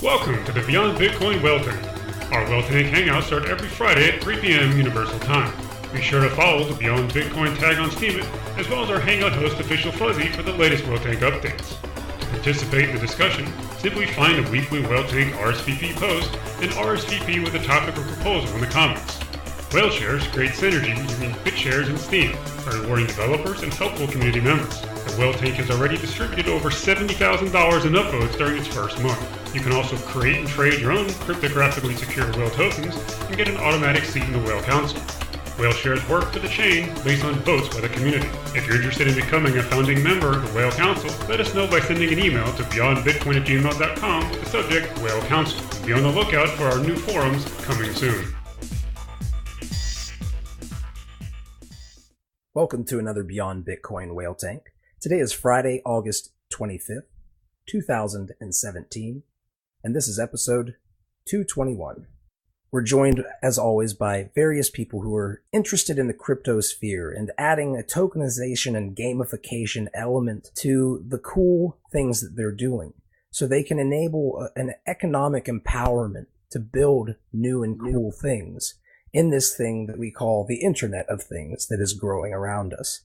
Welcome to the Beyond Bitcoin Whaletank. Our Whaletank Hangouts start every Friday at 3 p.m. Universal Time. Be sure to follow the Beyond Bitcoin tag on Steem, as well as our Hangout host Official Fuzzy for the latest Whaletank updates. To participate in the discussion, simply find a weekly Whaletank RSVP post and RSVP with a topic or proposal in the comments. WhaleShares create synergy between BitShares and Steem by rewarding developers and helpful community members. The Whaletank has already distributed over $70,000 in upvotes during its first month. You can also create and trade your own cryptographically secure whale tokens and get an automatic seat in the Whale Council. WhaleShares work for the chain based on votes by the community. If you're interested in becoming a founding member of the Whale Council, let us know by sending an email to beyondbitcoin@gmail.com with the subject Whale Council. Be on the lookout for our new forums coming soon. Welcome to another Beyond Bitcoin Whaletank. Today is Friday, August 25th, 2017, and this is episode 221. We're joined, as always, by various people who are interested in the crypto sphere and adding a tokenization and gamification element to the cool things that they're doing, so they can enable an economic empowerment to build new and cool things in this thing that we call the Internet of Things that is growing around us.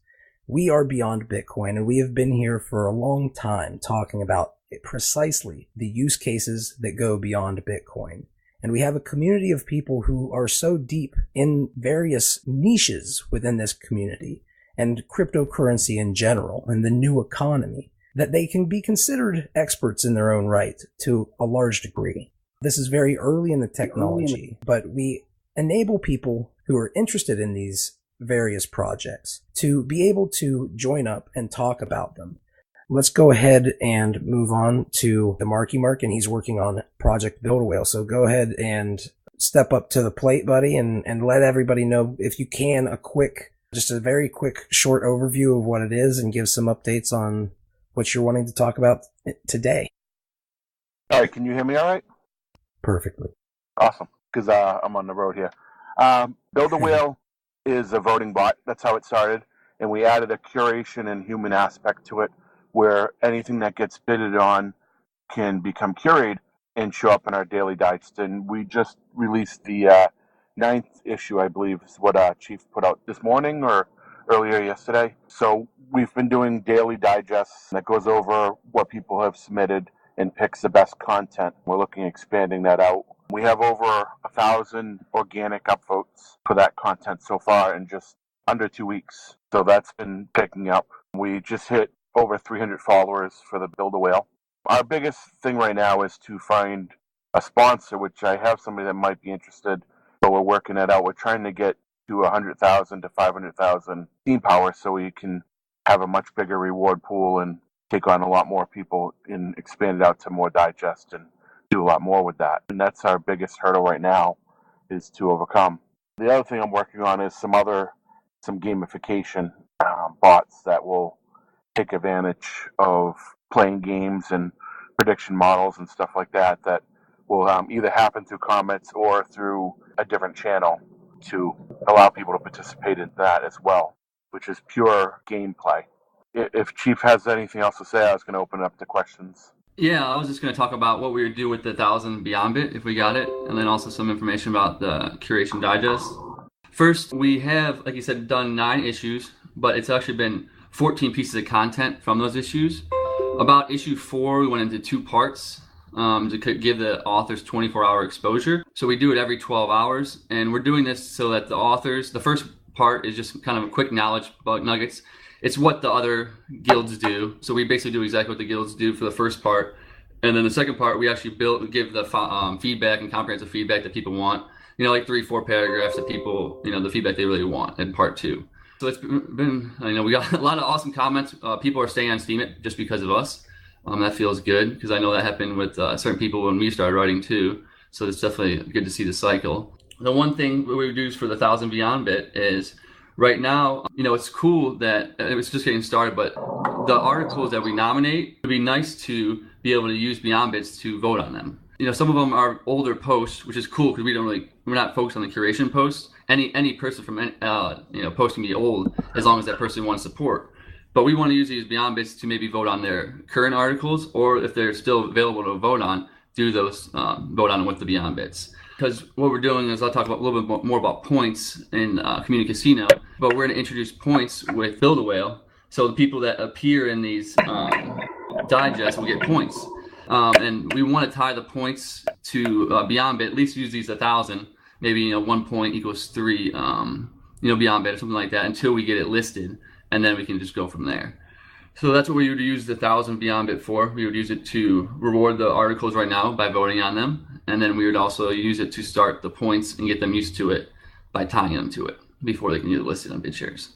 We are Beyond Bitcoin, and we have been here for a long time talking about precisely the use cases that go beyond Bitcoin. And we have a community of people who are so deep in various niches within this community and cryptocurrency in general and the new economy that they can be considered experts in their own right to a large degree. This is very early in the technology, but we enable people who are interested in these various projects to be able to join up and talk about them. Let's go ahead and move on to the Marky Mark, and he's working on Project BuildAWhale. So go ahead and step up to the plate, buddy, and let everybody know, if you can, just a very quick short overview of what it is and give some updates on what you're wanting to talk about today. All right, can you hear me all right? Perfectly. Awesome, because I'm on the road here. BuildAWhale is a voting bot. That's how it started. And we added a curation and human aspect to it, where anything that gets bidded on can become curated and show up in our daily digest. And we just released the 9th issue, I believe, is what Chief put out this morning or earlier yesterday. So we've been doing daily digests that goes over what people have submitted and picks the best content. We're looking at expanding that out. We have over 1,000 organic upvotes for that content so far in just under 2 weeks. So that's been picking up. We just hit over 300 followers for the BuildAWhale. Our biggest thing right now is to find a sponsor, which I have somebody that might be interested, but we're working that out. We're trying to get to 100,000 to 500,000 Steem power so we can have a much bigger reward pool and take on a lot more people and expand it out to more digest and do a lot more with that. And that's our biggest hurdle right now, is to overcome. The other thing I'm working on is some gamification bots that will take advantage of playing games and prediction models and stuff like that will either happen through comments or through a different channel to allow people to participate in that as well, which is pure gameplay. If Chief has anything else to say, I was going to open it up to questions. Yeah, I was just going to talk about what we would do with the 1,000 Beyond Bit if we got it, and then also some information about the Curation Digest. First, we have, like you said, done 9 issues, but it's actually been 14 pieces of content from those issues. About issue 4, we went into 2 parts to give the authors 24-hour exposure. So we do it every 12 hours, and we're doing this so that the authors, the first part is just kind of a quick knowledge bug nuggets. It's what the other guilds do. So we basically do exactly what the guilds do for the first part. And then the second part, we actually give the feedback and comprehensive feedback that people want. Like 3-4 paragraphs that people, the feedback they really want in part 2. So it's been, we got a lot of awesome comments. People are staying on Steem just because of us. That feels good, because I know that happened with certain people when we started writing too. So it's definitely good to see the cycle. The one thing we do for the 1,000 Beyond Bit is, right now, it's cool that it's just getting started, but the articles that we nominate, it would be nice to be able to use Beyond Bits to vote on them. Some of them are older posts, which is cool because we're not focused on the curation posts. Any person from post can be old as long as that person wants support. But we want to use these Beyond Bits to maybe vote on their current articles, or if they're still available to vote on, do those vote on with the Beyond Bits. Because what we're doing is I'll talk about a little bit more about points in Community Casino, but we're going to introduce points with BuildAWhale. So the people that appear in these digests will get points. And we want to tie the points to Beyond Bit, at least use these 1,000, maybe 1 point equals 3, Beyond Bit or something like that until we get it listed, and then we can just go from there. So that's what we would use the 1,000 Beyond Bit for. We would use it to reward the articles right now by voting on them. And then we would also use it to start the points and get them used to it by tying them to it before they can get it listed on BitShares.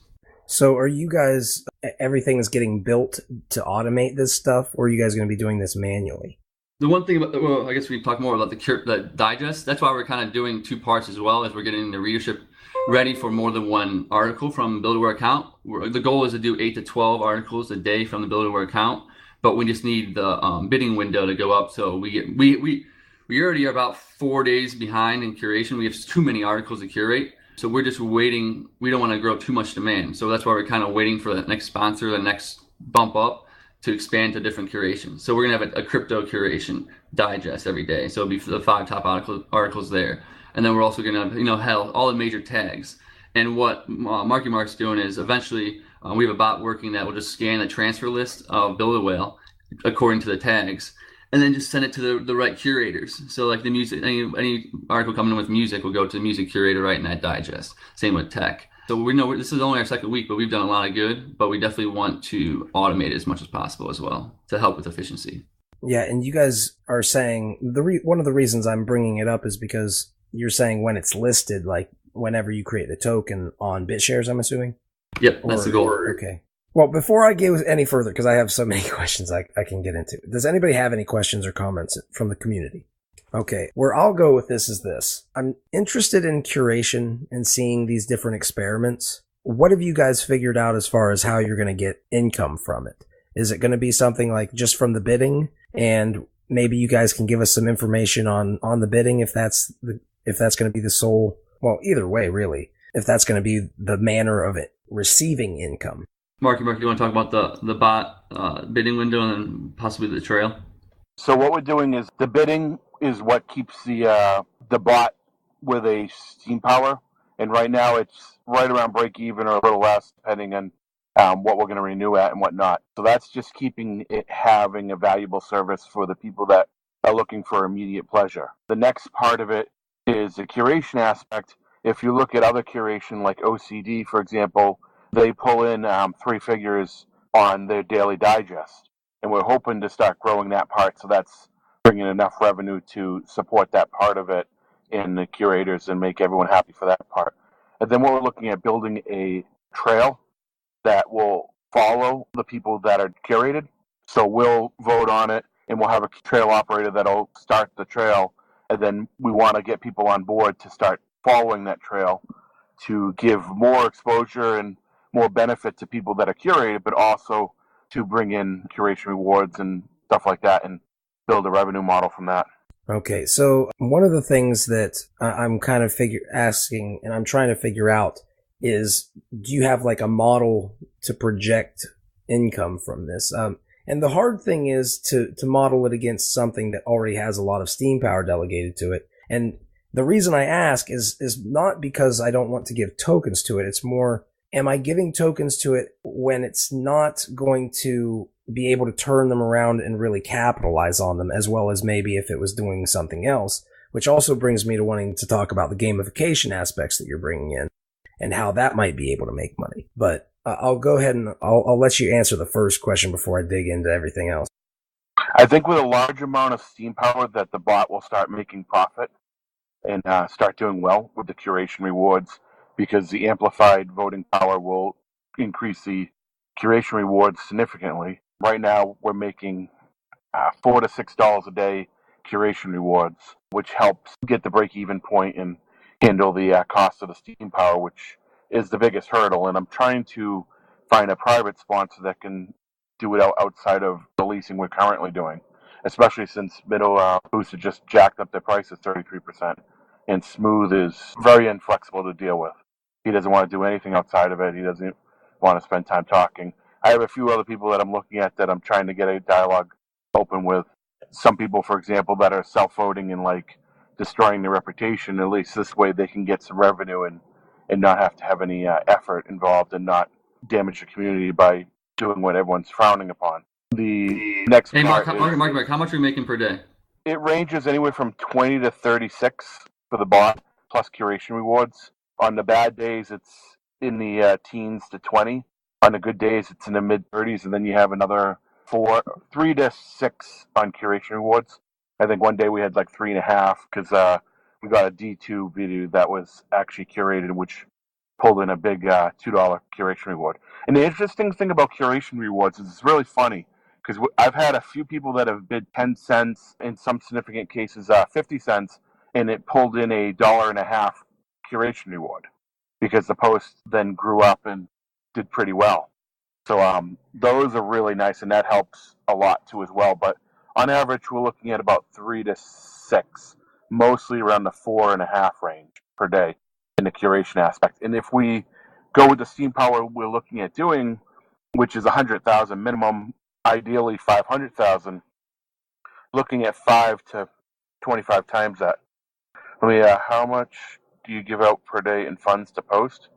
So are you guys, everything is getting built to automate this stuff, or are you guys going to be doing this manually? The one thing about, I guess we talk more about the digest. That's why we're kind of doing 2 parts as well, as we're getting the readership ready for more than one article from BuildAWhale account. The goal is to do 8 to 12 articles a day from the BuildAWhale account, but we just need the bidding window to go up. So we already are about 4 days behind in curation. We have too many articles to curate. So we're just waiting. We don't want to grow too much demand. So that's why we're kind of waiting for the next sponsor, the next bump up to expand to different curations. So we're going to have a crypto curation digest every day. So it'll be the 5 top articles there. And then we're also going to, have all the major tags. And what Marky Mark's doing is eventually we have a bot working that will just scan the transfer list of BuildAWhale according to the tags, and then just send it to the right curators. So like the music, any article coming in with music will go to the music curator right in that digest. Same with tech. So we know this is only our 2nd week, but we've done a lot of good, but we definitely want to automate it as much as possible as well to help with efficiency. Yeah, and you guys are saying, one of the reasons I'm bringing it up is because you're saying when it's listed, like whenever you create the token on BitShares, I'm assuming? Yep, that's the goal. Okay. Well, before I go any further, because I have so many questions I can get into, does anybody have any questions or comments from the community? Okay, where I'll go with this is this. I'm interested in curation and seeing these different experiments. What have you guys figured out as far as how you're going to get income from it? Is it going to be something like just from the bidding? And maybe you guys can give us some information on the bidding if that's going to be the sole, well, either way, really, if that's going to be the manner of it receiving income. Mark, you want to talk about the bot bidding window and then possibly the trail? So what we're doing is the bidding is what keeps the bot with a Steem power, and right now it's right around break even or a little less, depending on what we're going to renew at and whatnot. So that's just keeping it having a valuable service for the people that are looking for immediate pleasure. The next part of it is the curation aspect. If you look at other curation like OCD, for example, they pull in 3 figures on their daily digest, and we're hoping to start growing that part, so that's bringing enough revenue to support that part of it in the curators and make everyone happy for that part. And then we're looking at building a trail that will follow the people that are curated. So we'll vote on it, and we'll have a trail operator that'll start the trail, and then we want to get people on board to start following that trail to give more exposure and more benefit to people that are curated, but also to bring in curation rewards and stuff like that and build a revenue model from that. Okay, so one of the things that I'm kind of asking and I'm trying to figure out is, do you have like a model to project income from this? And the hard thing is to model it against something that already has a lot of Steem power delegated to it. And the reason I ask is not because I don't want to give tokens to it. It's more, am I giving tokens to it when it's not going to be able to turn them around and really capitalize on them, as well as maybe if it was doing something else, which also brings me to wanting to talk about the gamification aspects that you're bringing in and how that might be able to make money. But I'll go ahead and I'll let you answer the first question before I dig into everything else. I think with a large amount of Steem power that the bot will start making profit and start doing well with the curation rewards, because the amplified voting power will increase the curation rewards significantly. Right now, we're making $4 to $6 a day curation rewards, which helps get the break-even point and handle the cost of the Steem power, which is the biggest hurdle. And I'm trying to find a private sponsor that can do it outside of the leasing we're currently doing, especially since Middle Boost has just jacked up their prices 33%. And Smooth is very inflexible to deal with. He doesn't want to do anything outside of it. He doesn't want to spend time talking. I have a few other people that I'm looking at that I'm trying to get a dialogue open with some people, for example, that are self-voting and like destroying their reputation, at least this way they can get some revenue and not have to have any effort involved and not damage the community by doing what everyone's frowning upon. The next Mark, part how much are you making per day? It ranges anywhere from 20 to 36 for the bot, plus curation rewards. On the bad days, it's in the teens to 20. On the good days, it's in the mid-30s, and then you have another 3 to 6 on curation rewards. I think one day we had like 3.5 because we got a D2 video that was actually curated, which pulled in a big $2 curation reward. And the interesting thing about curation rewards is it's really funny because I've had a few people that have bid 10 cents, in some significant cases 50 cents, and it pulled in $1.50 curation reward because the post then grew up and did pretty well. So those are really nice, and that helps a lot too as well. But on average, we're looking at about 3 to 6, mostly around the 4.5 range per day in the curation aspect. And if we go with the steam power we're looking at doing, which is 100,000 minimum, ideally 500,000, looking at 5 to 25 times that. How much do you give out per day in funds to post?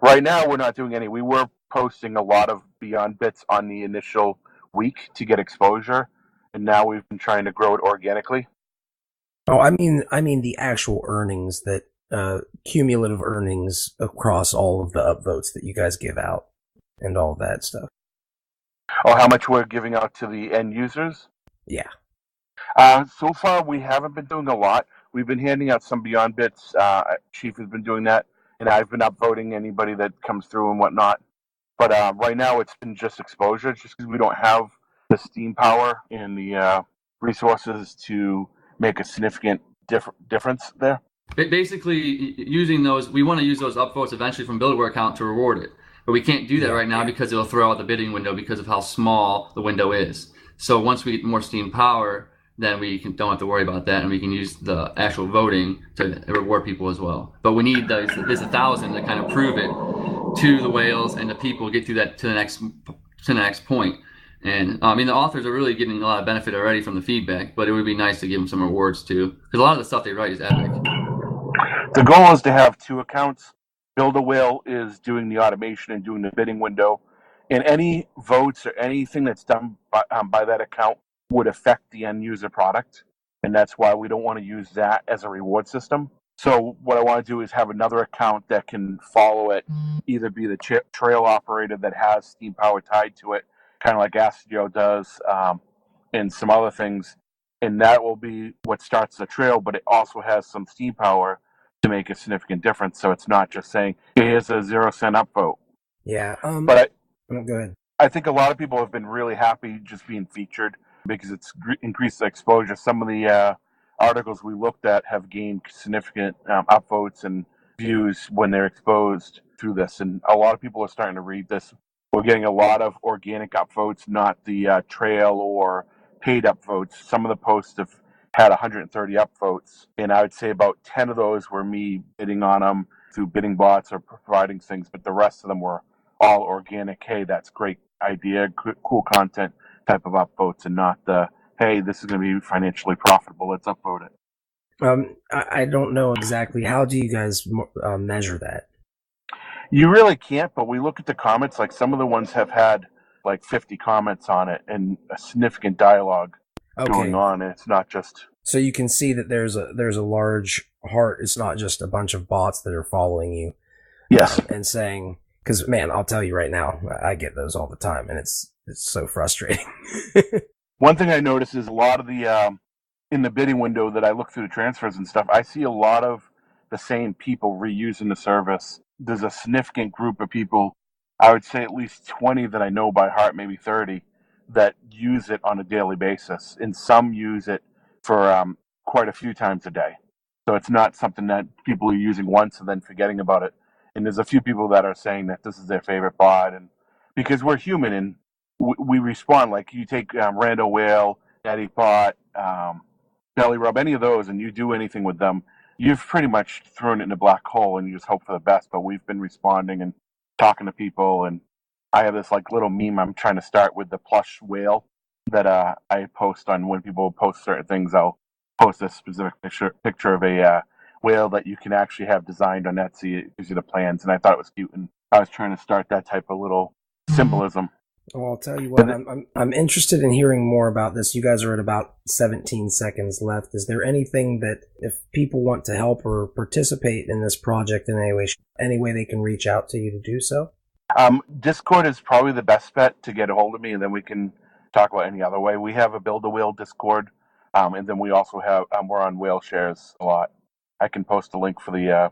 Right now, we're not doing any. We were posting a lot of Beyond Bits on the initial week to get exposure, and now we've been trying to grow it organically. Oh, I mean the actual earnings, that cumulative earnings across all of the upvotes that you guys give out and all that stuff. Oh, how much we're giving out to the end users? Yeah. So far, we haven't been doing a lot. We've been handing out some Beyond Bits. Chief has been doing that, and I've been upvoting anybody that comes through and whatnot. But right now, it's been just exposure, just because we don't have the steam power and the resources to make a significant difference there. Basically, using those, we want to use those upvotes eventually from BuildAWhale account to reward it. But we can't do that right now because it'll throw out the bidding window because of how small the window is. So once we get more steam power, then we don't have to worry about that, and we can use the actual voting to reward people as well. But we need this 1,000 to kind of prove it to the whales and the people, get through that to the next point. And I mean, the authors are really getting a lot of benefit already from the feedback, but it would be nice to give them some rewards too, because a lot of the stuff they write is epic. The goal is to have 2 accounts. BuildAWhale is doing the automation and doing the bidding window, and any votes or anything that's done by that account would affect the end user product, and that's why we don't want to use that as a reward system. So what I want to do is have another account that can follow it, either be the trail operator that has steam power tied to it, kind of like Acidio does, and some other things, and that will be what starts the trail, but it also has some steam power to make a significant difference. So it's not just saying, here's a 0-cent upvote. Yeah. But go ahead. I think a lot of people have been really happy just being featured because it's increased the exposure. Some of the articles we looked at have gained significant upvotes and views when they're exposed through this, and a lot of people are starting to read this. We're getting a lot of organic upvotes, not the trail or paid upvotes. Some of the posts have had 130 upvotes, and I would say about 10 of those were me bidding on them through bidding bots or providing things, but the rest of them were all organic. Hey, that's great idea, cool content type of upvotes, and not the, hey, this is going to be financially profitable, let's upvote it. I don't know exactly. How do you guys measure that? You really can't, but we look at the comments. Like some of the ones have had like 50 comments on it and a significant dialogue going on. And it's not just. So you can see that there's a large heart. It's not just a bunch of bots that are following you. Yes. And saying, because man, I'll tell you right now, I get those all the time, and it's so frustrating. One thing I notice is a lot of the in the bidding window that I look through the transfers and stuff, I see a lot of the same people reusing the service. There's a significant group of people, I would say at least 20 that I know by heart, maybe 30, that use it on a daily basis. And some use it for quite a few times a day. So it's not something that people are using once and then forgetting about it. And there's a few people that are saying that this is their favorite bot. And because we're human and we respond, like you take Rando Whale, Daddy Bot, Belly Rub, any of those, and you do anything with them, you've pretty much thrown it in a black hole and you just hope for the best. But we've been responding and talking to people, and I have this like little meme I'm trying to start with the plush whale that I post on. When people post certain things, I'll post a specific picture of a whale that you can actually have designed on Etsy. It gives you the plans, and I thought it was cute, and I was trying to start that type of little symbolism. Well, I'll tell you what, I'm interested in hearing more about this. You guys are at about 17 seconds left. Is there anything that, if people want to help or participate in this project in any way they can reach out to you to do so? Discord is probably the best bet to get a hold of me, and then we can talk about any other way. We have a BuildAWhale Discord, and then we also have, we're on WhaleShares a lot. I can post a link for the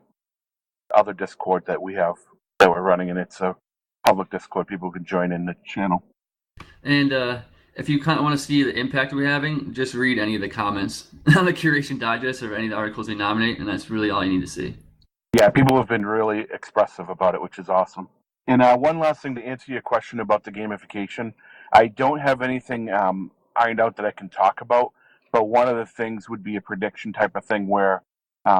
other Discord that we have that we're running, and it's a public Discord. People can join in the channel. And if you kind of want to see the impact we're having, just read any of the comments on the Curation Digest or any of the articles we nominate, and that's really all you need to see. Yeah, people have been really expressive about it, which is awesome. And one last thing to answer your question about the gamification. I don't have anything ironed out that I can talk about, but one of the things would be a prediction type of thing where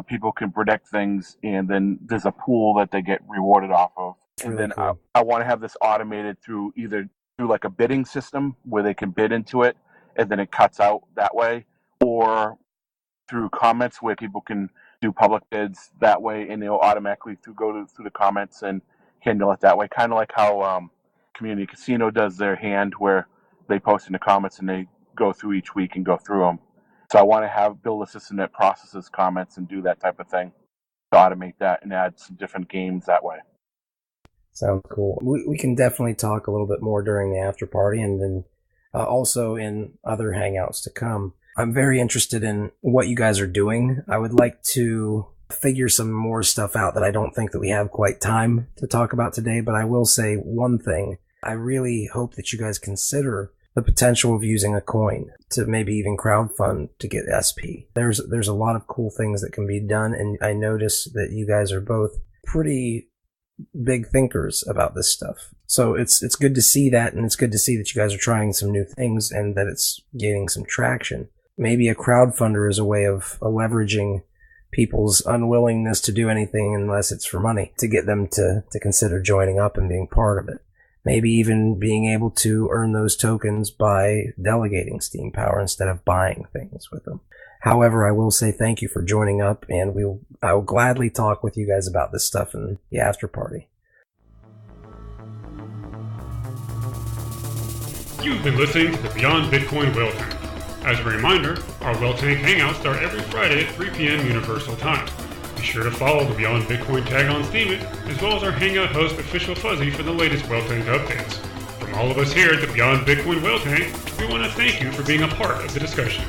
people can predict things, and then there's a pool that they get rewarded off of. And then cool. I want to have this automated through either through like a bidding system where they can bid into it and then it cuts out that way, or through comments where people can do public bids that way, and they'll automatically go through the comments and handle it that way. Kind of like how Community Casino does their hand, where they post in the comments and they go through each week and go through them. So I want to build a system that processes comments and do that type of thing to automate that and add some different games that way. Sounds cool. We can definitely talk a little bit more during the after party, and then also in other hangouts to come. I'm very interested in what you guys are doing. I would like to figure some more stuff out that I don't think that we have quite time to talk about today, but I will say one thing. I really hope that you guys consider the potential of using a coin to maybe even crowdfund to get SP. There's a lot of cool things that can be done, and I notice that you guys are both pretty big thinkers about this stuff. So it's good to see that, and it's good to see that you guys are trying some new things and that it's gaining some traction. Maybe a crowdfunder is a way of leveraging people's unwillingness to do anything unless it's for money, to get them to consider joining up and being part of it. Maybe even being able to earn those tokens by delegating Steem power instead of buying things with them. However, I will say thank you for joining up, and I will gladly talk with you guys about this stuff in the after party. You've been listening to the Beyond Bitcoin Whaletank. As a reminder, our Whaletank Hangouts start every Friday at 3 p.m. Universal Time. Be sure to follow the Beyond Bitcoin tag on Steem, as well as our Hangout host Official Fuzzy for the latest Whaletank updates. From all of us here at the Beyond Bitcoin Whaletank, we want to thank you for being a part of the discussion.